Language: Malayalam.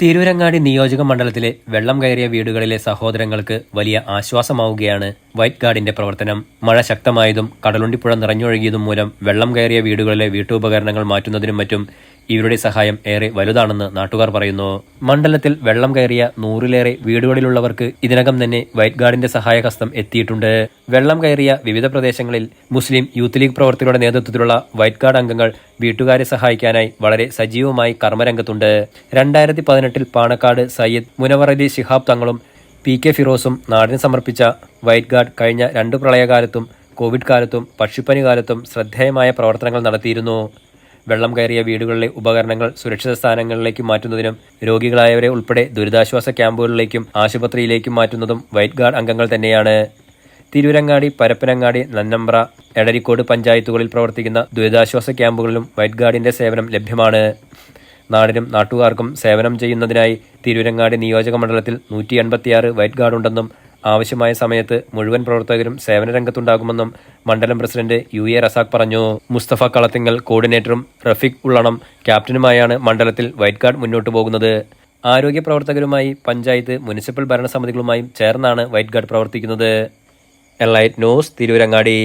തിരൂരങ്ങാടി നിയോജക മണ്ഡലത്തിലെ വെള്ളം കയറിയ വീടുകളിലെ സഹോദരങ്ങൾക്ക് വലിയ ആശ്വാസമാവുകയാണ് വൈറ്റ് ഗാർഡിന്റെ പ്രവർത്തനം. മഴ ശക്തമായതും കടലുണ്ടിപ്പുഴ നിറഞ്ഞൊഴുകിയതും മൂലം വെള്ളം കയറിയ വീടുകളിലെ വീട്ടുപകരണങ്ങൾ മാറ്റുന്നതിനും മറ്റും ഇവരുടെ സഹായം ഏറെ വലുതാണെന്ന് നാട്ടുകാർ പറയുന്നു. മണ്ഡലത്തിൽ വെള്ളം കയറിയ 100-ലേറെ വീടുകളിലുള്ളവർക്ക് ഇതിനകം തന്നെ വൈറ്റ് ഗാർഡിന്റെ സഹായഹസ്തം എത്തിയിട്ടുണ്ട്. വെള്ളം കയറിയ വിവിധ പ്രദേശങ്ങളിൽ മുസ്ലിം യൂത്ത് ലീഗ് പ്രവർത്തകരുടെ നേതൃത്വത്തിലുള്ള വൈറ്റ് ഗാർഡ് അംഗങ്ങൾ വീട്ടുകാരെ സഹായിക്കാനായി വളരെ സജീവമായി കർമ്മരംഗത്തുണ്ട്. 2018 പാണക്കാട് സയ്യിദ് മുനവറലി ശിഹാബ് തങ്ങളും PK ഫിറോസും നാടിന് സമർപ്പിച്ച വൈറ്റ് ഗാർഡ് കഴിഞ്ഞ 2 പ്രളയകാലത്തും കോവിഡ് കാലത്തും പക്ഷിപ്പനി കാലത്തും ശ്രദ്ധേയമായ പ്രവർത്തനങ്ങൾ നടത്തിയിരുന്നു. വെള്ളം കയറിയ വീടുകളിലെ ഉപകരണങ്ങൾ സുരക്ഷിത സ്ഥാനങ്ങളിലേക്ക് മാറ്റുന്നതിനും രോഗികളായവരെ ഉൾപ്പെടെ ദുരിതാശ്വാസ ക്യാമ്പുകളിലേക്കും ആശുപത്രിയിലേക്കും മാറ്റുന്നതും വൈറ്റ് ഗാർഡ് അംഗങ്ങൾ തന്നെയാണ്. തിരൂരങ്ങാടി, പരപ്പനങ്ങാടി, നന്നമ്പ്ര, എടരിക്കോട് പഞ്ചായത്തുകളിൽ പ്രവർത്തിക്കുന്ന ദുരിതാശ്വാസ ക്യാമ്പുകളിലും വൈറ്റ് ഗാർഡിന്റെ സേവനം ലഭ്യമാണ്. നാടിനും നാട്ടുകാർക്കും സേവനം ചെയ്യുന്നതിനായി തിരൂരങ്ങാടി നിയോജക മണ്ഡലത്തിൽ 186 വൈറ്റ് ഗാർഡ് ഉണ്ടെന്നും ആവശ്യമായ സമയത്ത് മുഴുവൻ പ്രവർത്തകരും സേവനരംഗത്തുണ്ടാകുമെന്നും മണ്ഡലം പ്രസിഡന്റ് UA റസാഖ് പറഞ്ഞു. മുസ്തഫ കളത്തിങ്ങൽ കോർഡിനേറ്ററും റഫീഖ് ഉള്ളണം ക്യാപ്റ്റനുമായാണ് മണ്ഡലത്തിൽ വൈറ്റ് ഗാർഡ് മുന്നോട്ടു പോകുന്നത്. ആരോഗ്യ പ്രവർത്തകരുമായി പഞ്ചായത്ത്, മുനിസിപ്പൽ ഭരണസമിതികളുമായും ചേർന്നാണ് വൈറ്റ് ഗാർഡ് പ്രവർത്തിക്കുന്നത്. Enlight news, Tirurangadi.